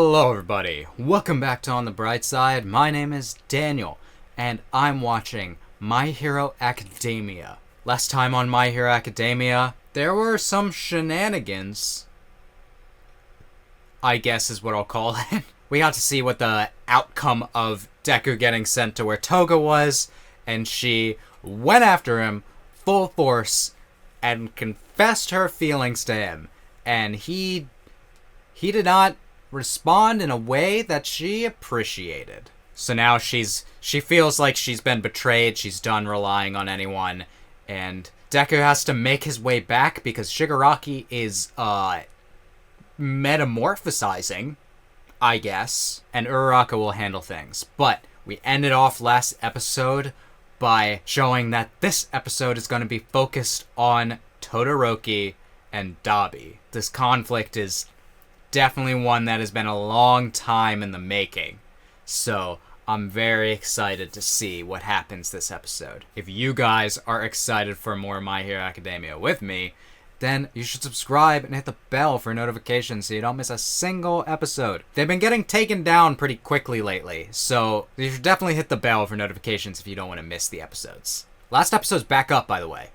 Hello everybody, welcome back to On the Bright Side. My name is Daniel, and I'm watching My Hero Academia. Last time on My Hero Academia, there were some shenanigans, I guess is what I'll call it. We got to see what the outcome of Deku getting sent to where Toga was, and she went after him full force and confessed her feelings to him, and he did not respond in a way that she appreciated. So now she feels like she's been betrayed, she's done relying on anyone, and Deku has to make his way back because Shigaraki is, metamorphosizing, I guess, and Uraraka will handle things. But we ended off last episode by showing that this episode is going to be focused on Todoroki and Dabi. This conflict is definitely one that has been a long time in the making. So I'm very excited to see what happens this episode. If you guys are excited for more My Hero Academia with me, then you should subscribe and hit the bell for notifications so you don't miss a single episode. They've been getting taken down pretty quickly lately, so you should definitely hit the bell for notifications if you don't want to miss the episodes. Last episode's back up, by the way.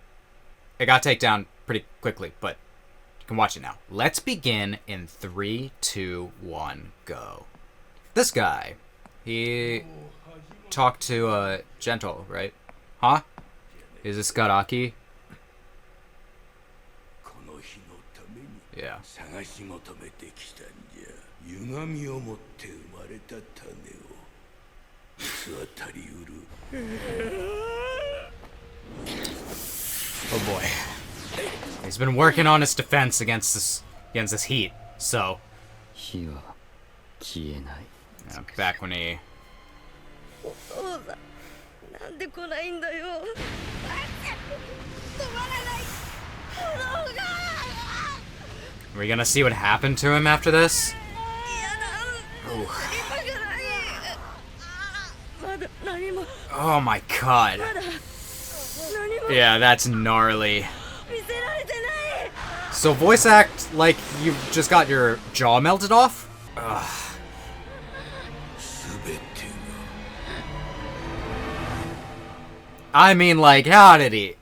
It got taken down pretty quickly, but you can watch it now. Let's begin in 3, 2, 1, go. This guy, he talked to Gentle, right? Huh? Is this Garaki? Yeah. Oh boy. He's been working on his defense against this heat, so. Back when he. Are we gonna see what happened to him after this? Ooh. Oh my god. Yeah, that's gnarly. So voice act like you just got your jaw melted off? Ugh. I mean, like, how did he?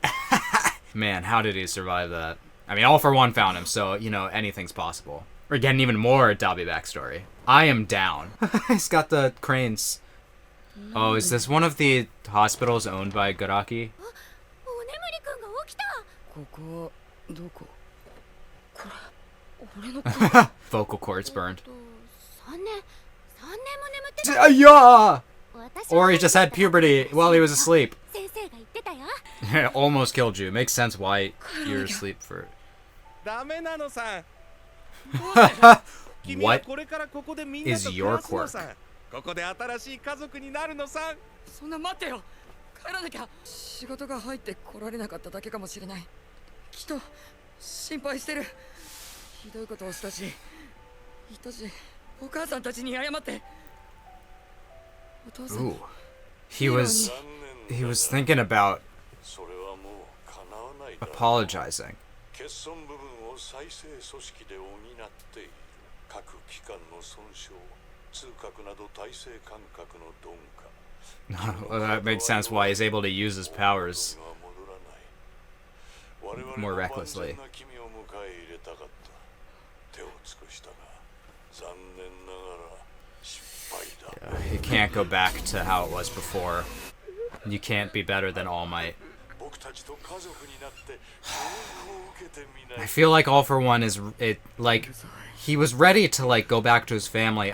Man, how did he survive that? I mean, All For One found him, so, you know, anything's possible. We're getting even more Dabi backstory. I am down. He's got the cranes. Oh, is this one of the hospitals owned by Garaki? Vocal cords burned. Yeah! Or he just had puberty while he was asleep. Almost killed you. Makes sense why you're asleep for... What is your quirk? Ooh. He was thinking about apologizing. Well, that makes sense why he's able to use his powers more recklessly. Yeah, you can't go back to how it was before. You can't be better than All Might. I feel like All For One is like he was ready to like go back to his family.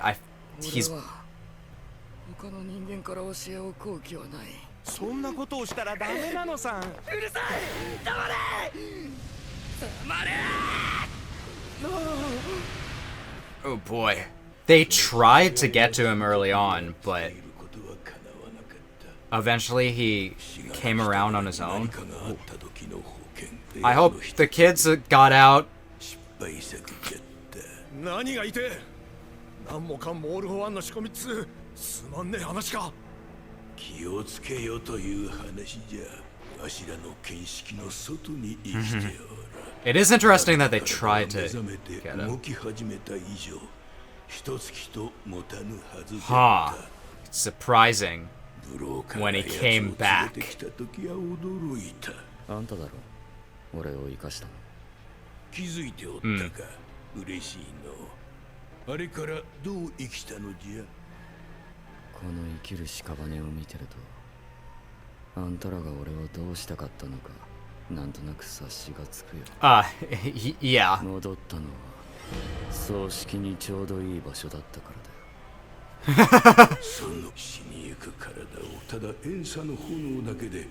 He's oh boy. They tried to get to him early on, but eventually he came around on his own. Ooh. I hope the kids got out. It is interesting that they tried to get him. Huh. It's surprising when he came back. あんただろ俺を生かしたの。気づいておったか、嬉しいの。あれからどう生きたのじゃ。この生きる屍を見てると、あんたらが俺をどうしたかったのか、なんとなく察しがつくよ。Yeah. 戻ったのは葬式にちょうどいい場所だったからだよ。その死にゆく体をただ遠さの炎だけで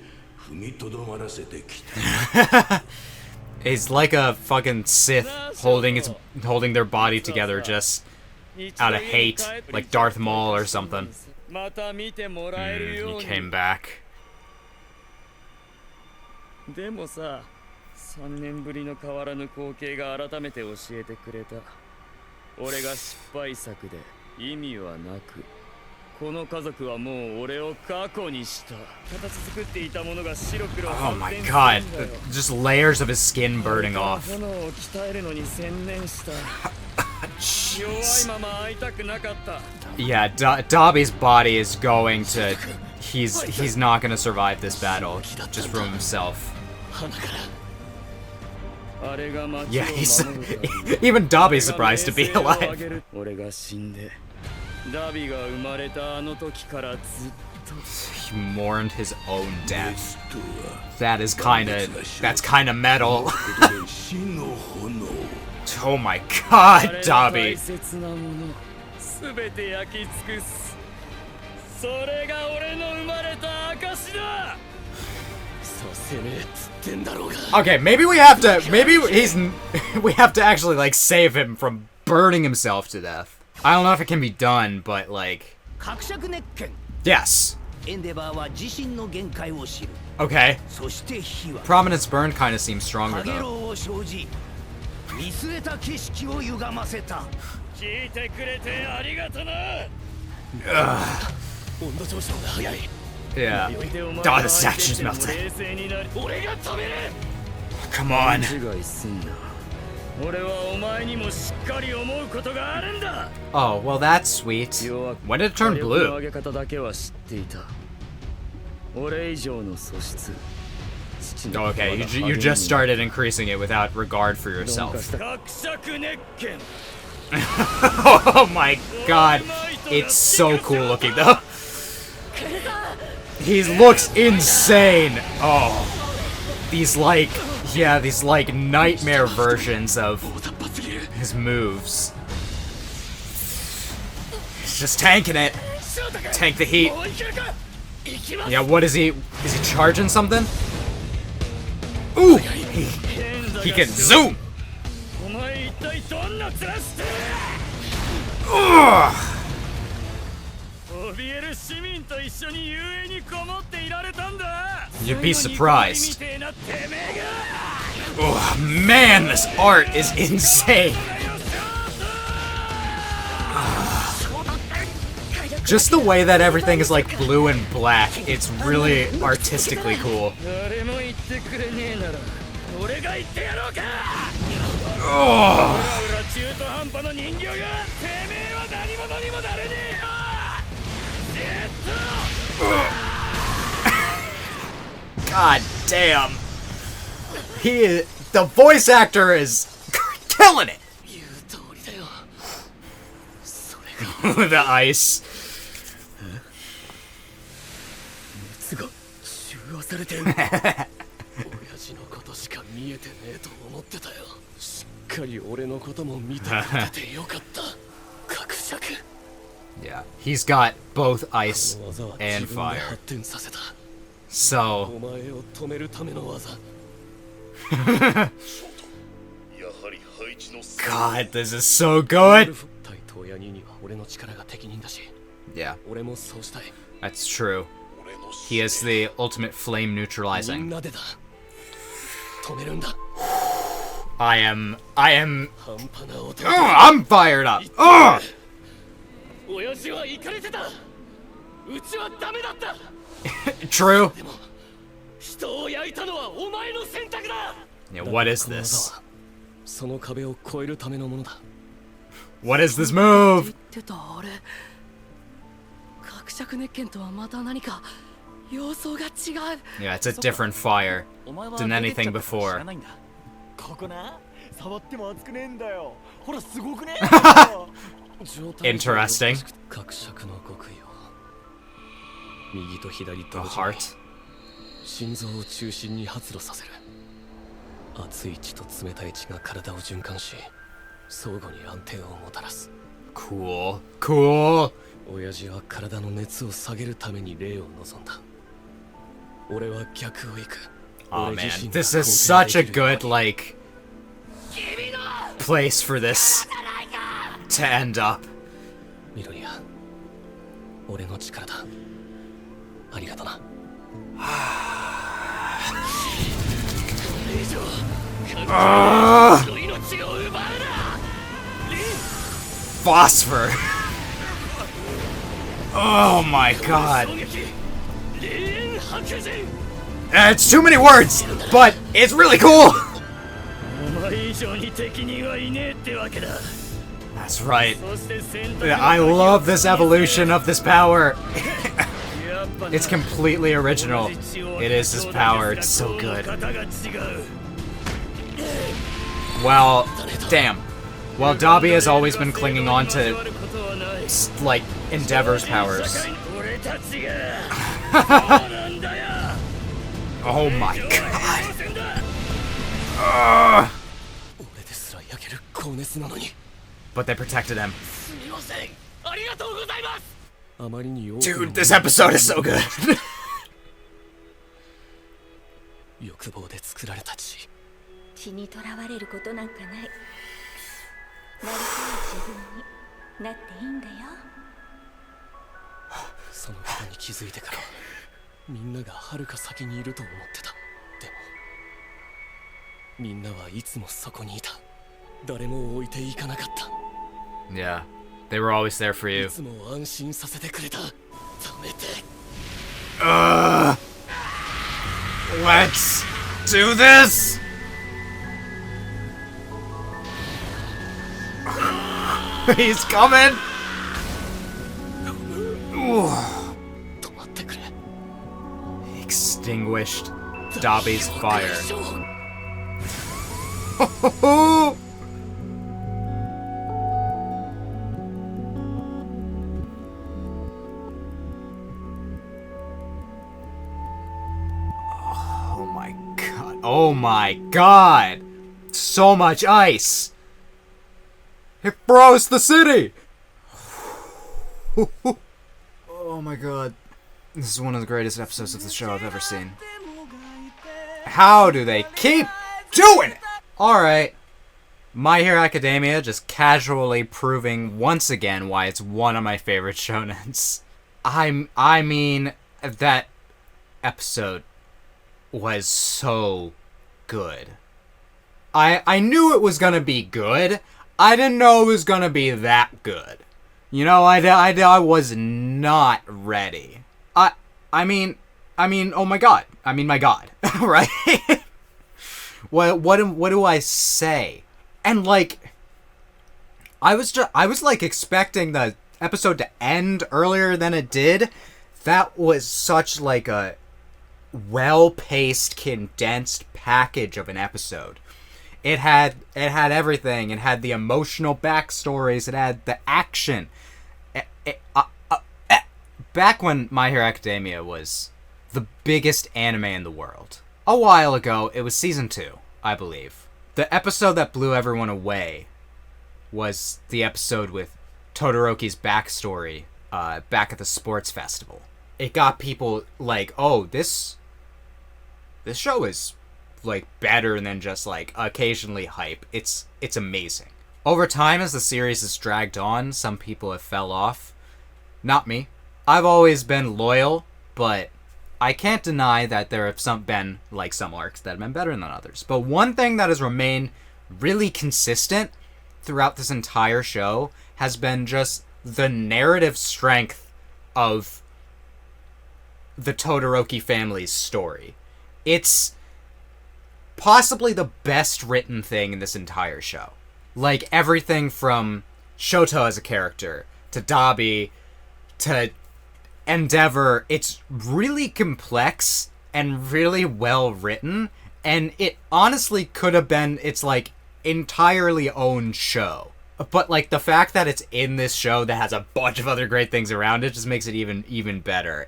踏みとどまらせてきた。It's like a fucking Sith holding their body together just out of hate, like Darth Maul or something. He came back. でもさ、3年ぶりの変わらぬ光景が改めて教えてくれた。俺が失敗作で意味はなく、この家族はもう俺を過去にした。形作っていたものが白黒。Oh my god. Just layers of his skin burning off. 炎を鍛えるのに専念した。弱いまま会いたくなかった。Yeah, Dabi's body is going to... He's not going to survive this battle just from himself. Yeah, he's... Even Dabi's surprised to be alive. He mourned his own death. That's kinda metal. Oh my god, Dabi. Okay, maybe we have to actually like save him from burning himself to death. I don't know if it can be done, but like yes. Okay. Prominence burn kind of seems stronger though. Yeah. Oh, the statue's melted. Come on. Oh, well that's sweet. When did it turn blue? Okay, you just started increasing it without regard for yourself. Oh my god. It's so cool looking though. He looks insane. Oh. These like nightmare versions of his moves. He's just tanking it. Tank the heat. Yeah, what is he? Is he charging something? Ooh! He can zoom! Ugh! You'd be surprised. Oh man, this art is insane. Just the way that everything is like blue and black, it's really artistically cool. Oh. God damn. The voice actor is killing it. The ice. Yeah, he's got both ice and fire. So God, this is so good. Yeah, that's true. He is the ultimate flame neutralizing. I'm fired up. True. Yeah, what is this? What is this move? 伯爵熱拳とはまた何か様相が違う。 Yeah, it's a different fire than anything before. ここな、触っても熱くねえんだよ。ほらすごくね。 Interesting. 伯爵の極意を右と左 The 同時に heart. 心臓を中心に発露させる。熱い血と冷たい血が体を循環し、相互に安定をもたらす。 Cool. Cool. 親父は体の熱を下げるために霊を望んだ。俺は逆を行く。 Oh man, this is such a good, like, place for this to end up. ミロニア、俺の力だ。ありがとな。Phosphor. Oh my god. It's too many words, but it's really cool. That's right. I love this evolution of this power. It's completely original. It is this power. It's so good. Well, damn. Well, Dabi has always been clinging on to, like, Endeavor's powers. Oh my god. But they protected him. Dude, this episode is so good. 欲望で作られた血。血にとらわれることなんかない。なりたい自分になっていいんだよ。そのことに気づいてからみんながはるか先にいると思ってた。でもみんなはいつもそこにいた。誰も置いていかなかった。 Yeah, they were always there for you. いつも安心させてくれた。貯めて。Let's do this. He's coming. 止まってくれ。 Extinguished Dabi's fire. Oh my god. Oh my god. So much ice. It froze the city. Oh my god. This is one of the greatest episodes of the show I've ever seen. How do they keep doing it? Alright. My Hero Academia just casually proving once again why it's one of my favorite shonens. I mean, that episode was so good. I knew it was gonna be good. I didn't know it was gonna be that good. You know, I was not ready. I mean, oh my god. I mean, my god, right? What do I say? And like, I was like expecting the episode to end earlier than it did. That was such like a well-paced, condensed package of an episode. It had everything. It had the emotional backstories. It had the action. Back when My Hero Academia was the biggest anime in the world, a while ago, it was season 2, I believe. The episode that blew everyone away was the episode with Todoroki's backstory back at the sports festival. It got people like, oh, this show is like better than just like occasionally hype. It's amazing. Over time, as the series has dragged on, some people have fell off. Not me. I've always been loyal, but I can't deny that there have been like some arcs that have been better than others. But one thing that has remained really consistent throughout this entire show has been just the narrative strength of the Todoroki family's story. It's possibly the best written thing in this entire show. Like, everything from Shoto as a character, to Dabi, to Endeavor. It's really complex and really well written, and it honestly could have been its like entirely own show. But like the fact that it's in this show that has a bunch of other great things around it just makes it even better.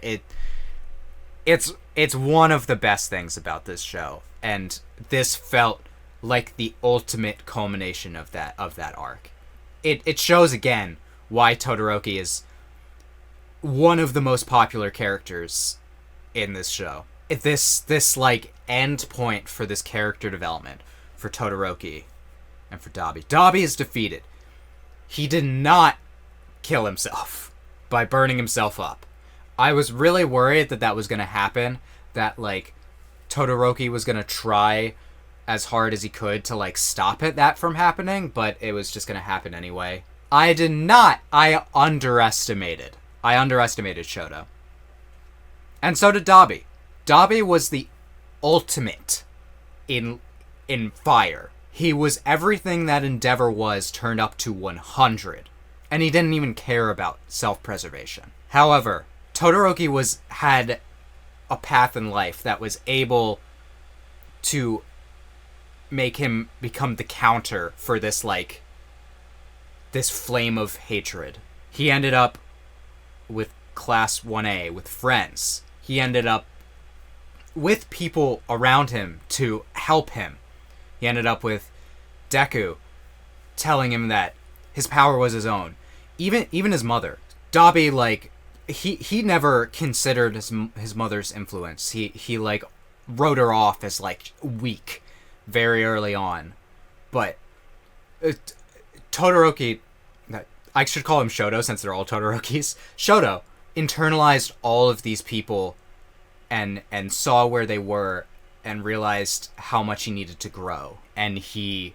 It's one of the best things about this show, and this felt like the ultimate culmination of that arc. It shows again why Todoroki is one of the most popular characters in this show. This like end point for this character development for Todoroki and for Dabi. Dabi is defeated. He did not kill himself by burning himself up. I was really worried that was going to happen, that like Todoroki was going to try as hard as he could to like stop that from happening, but it was just going to happen anyway. I underestimated Shoto. And so did Dabi. Dabi was the ultimate in fire. He was everything that Endeavor was turned up to 100. And he didn't even care about self-preservation. However, Todoroki had a path in life that was able to make him become the counter for this flame of hatred. He ended up with Class 1A, with friends. He ended up with people around him to help him. He ended up with Deku telling him that his power was his own. Even his mother. Dabi, like, he never considered his mother's influence. He like wrote her off as like weak very early on. But Todoroki, I should call him Shoto since they're all Todorokis. Shoto internalized all of these people and saw where they were and realized how much he needed to grow. And he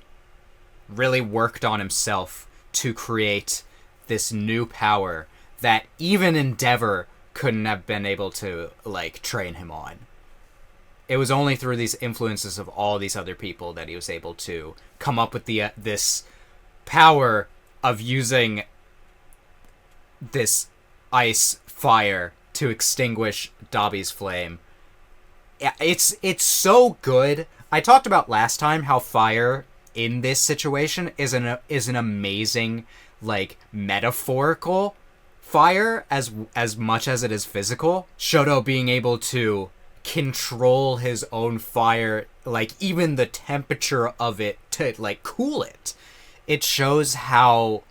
really worked on himself to create this new power that even Endeavor couldn't have been able to like train him on. It was only through these influences of all these other people that he was able to come up with this power of using this ice fire to extinguish Dabi's flame. It's so good. I talked about last time how fire in this situation is an amazing like metaphorical fire as much as it is physical. Shoto being able to control his own fire, like even the temperature of it to like cool it. It shows how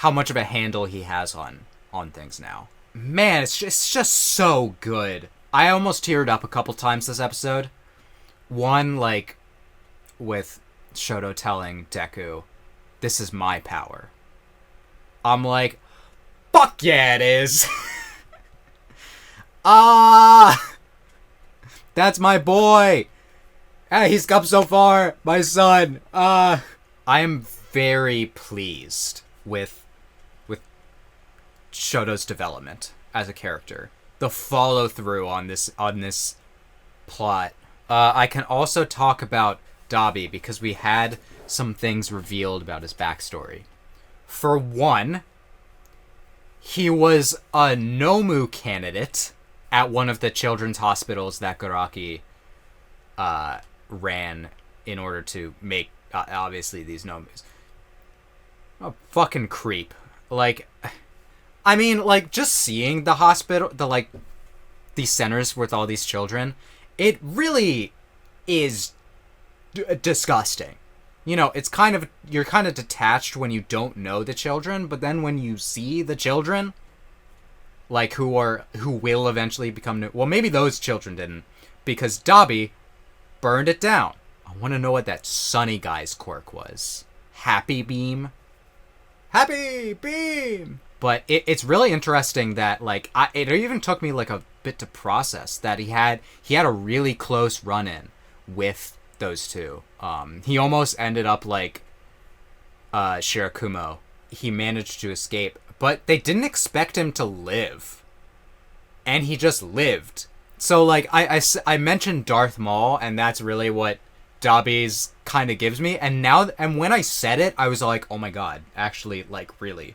much of a handle he has on things now. Man, it's just so good. I almost teared up a couple times this episode. One, like, with Shoto telling Deku, "This is my power." I'm like, fuck yeah, it is. That's my boy. Hey, he's come so far, my son. I am very pleased with Shoto's development as a character. The follow through on this plot. I can also talk about Dabi because we had some things revealed about his backstory. For one, he was a Nomu candidate at one of the children's hospitals that Garaki ran in order to make, obviously, these Nomus. A fucking creep. Like, I mean, like, just seeing the hospital, these centers with all these children, it really is disgusting. You know, it's you're kind of detached when you don't know the children, but then when you see the children, like, who will eventually become well, maybe those children didn't, because Dabi burned it down. I want to know what that Sunny guy's quirk was. Happy Beam? Happy Beam! But it's really interesting that, like, it even took me, like, a bit to process that he had a really close run-in with those two. He almost ended up like Shirakumo. He managed to escape, but they didn't expect him to live. And he just lived. So, like, I mentioned Darth Maul, and that's really what Dabi's kind of gives me. And when I said it, I was like, oh my god, actually, like, really.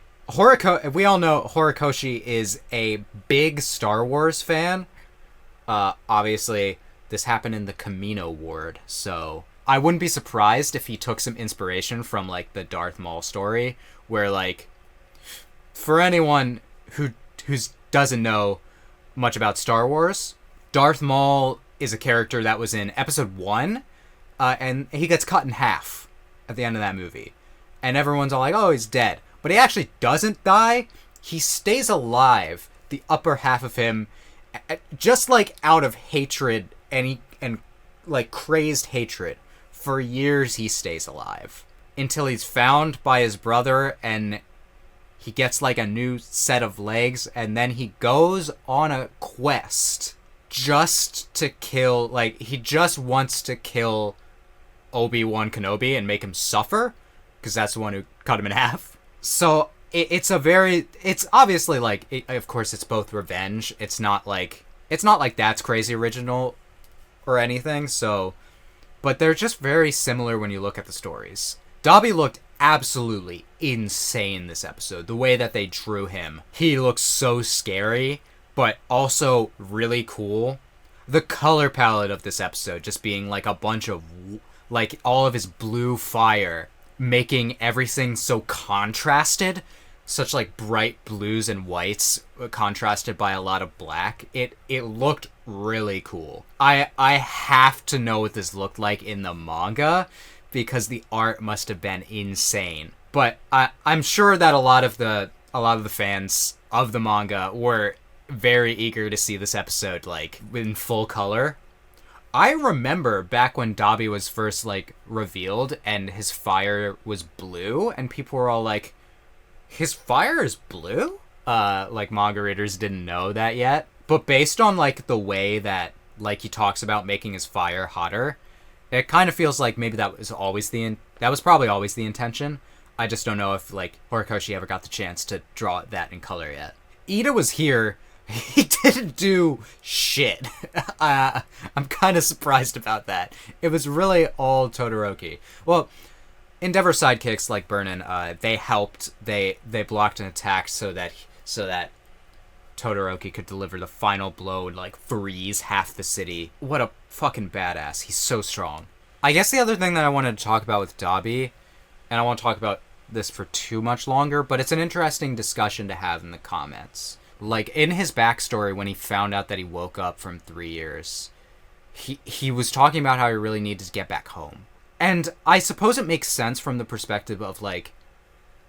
We all know Horikoshi is a big Star Wars fan. Obviously, this happened in the Camino Ward, so I wouldn't be surprised if he took some inspiration from, like, the Darth Maul story, where, like, for anyone who doesn't know much about Star Wars, Darth Maul is a character that was in Episode 1, and he gets cut in half at the end of that movie. And everyone's all like, oh, he's dead. But he actually doesn't die. He stays alive, the upper half of him, just, like, out of hatred and like, crazed hatred. For years he stays alive. Until he's found by his brother, and he gets, like, a new set of legs, and then he goes on a quest just to kill, like, he just wants to kill Obi-Wan Kenobi and make him suffer, because that's the one who cut him in half. So it's obviously, like, of course it's both revenge. It's not like that's crazy original or anything, so, but they're just very similar when you look at the stories. Dabi looked absolutely insane this episode. The way that they drew him, he looks so scary, but also really cool. The color palette of this episode just being, like, a bunch of, like, all of his blue fire, making everything so contrasted, such, like, bright blues and whites contrasted by a lot of black. It looked really cool. I have to know what this looked like in the manga, because the art must have been insane. But I'm sure that a lot of the fans of the manga were very eager to see this episode, like, in full color. I remember back when Dabi was first, like, revealed and his fire was blue, and people were all like, his fire is blue? Like, manga readers didn't know that yet. But based on, like, the way that, like, he talks about making his fire hotter, it kind of feels like maybe that was probably always the intention. I just don't know if, like, Horikoshi ever got the chance to draw that in color yet. Ida was here. He didn't do shit. I'm kind of surprised about that. It was really all Todoroki. Well, Endeavor sidekicks like Burnin, they helped. They blocked an attack so that Todoroki could deliver the final blow and, like, freeze half the city. What a fucking badass. He's so strong. I guess the other thing that I wanted to talk about with Dabi, and I won't talk about this for too much longer, but it's an interesting discussion to have in the comments. Like, in his backstory, when he found out that he woke up from 3 years, he was talking about how he really needed to get back home. And I suppose it makes sense from the perspective of, like,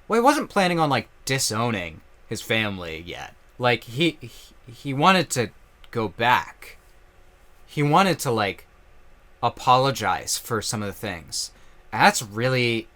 well, he wasn't planning on, like, disowning his family yet. Like, he wanted to go back. He wanted to, like, apologize for some of the things. And that's really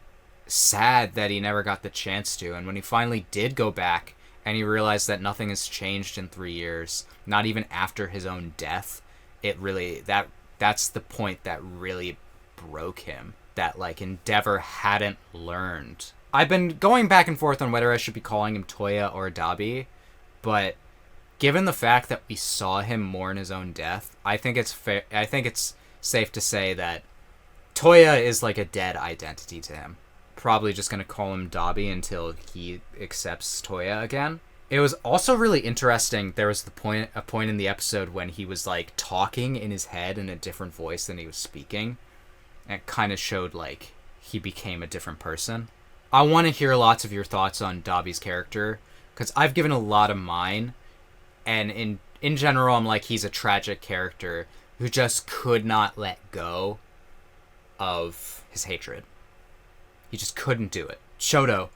sad that he never got the chance to. And when he finally did go back, and he realized that nothing has changed in 3 years, not even after his own death, that's the point that really broke him. That, like, Endeavor hadn't learned. I've been going back and forth on whether I should be calling him Toya or Dabi, but given the fact that we saw him mourn his own death, I think it's safe to say that Toya is, like, a dead identity to him. Probably just going to call him Dabi until he accepts Toya again. It was also really interesting. There was a point in the episode when he was, like, talking in his head in a different voice than he was speaking. And it kind of showed, like, he became a different person. I want to hear lots of your thoughts on Dabi's character, because I've given a lot of mine. And in general, I'm like, he's a tragic character who just could not let go of his hatred. He just couldn't do it. Shoto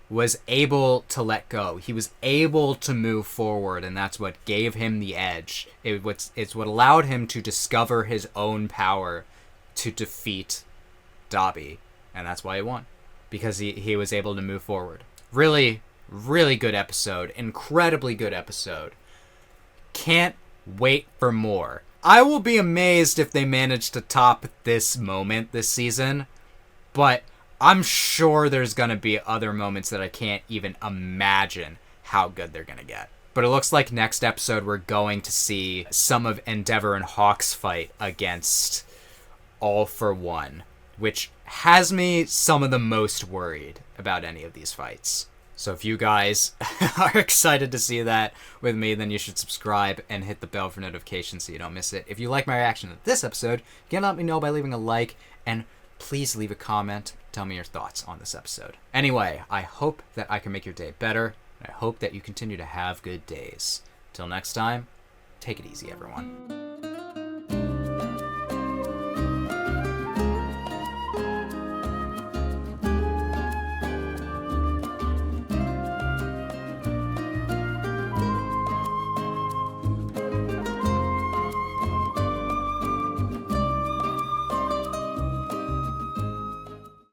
was able to let go. He was able to move forward, and that's what gave him the edge. It's what allowed him to discover his own power to defeat Dabi, and that's why he won. Because he was able to move forward. Really, really good episode. Incredibly good episode. Can't wait for more. I will be amazed if they manage to top this moment this season, but I'm sure there's going to be other moments that I can't even imagine how good they're going to get. But it looks like next episode we're going to see some of Endeavor and Hawk's fight against all for one, which has me some of the most worried about any of these fights. So if you guys are excited to see that with me, then you should subscribe and hit the bell for notifications so you don't miss it. If you like my reaction to this episode, you can let me know by leaving a like, and please leave a comment. Tell me your thoughts on this episode. Anyway, I hope that I can make your day better, and I hope that you continue to have good days. Till next time, take it easy, everyone.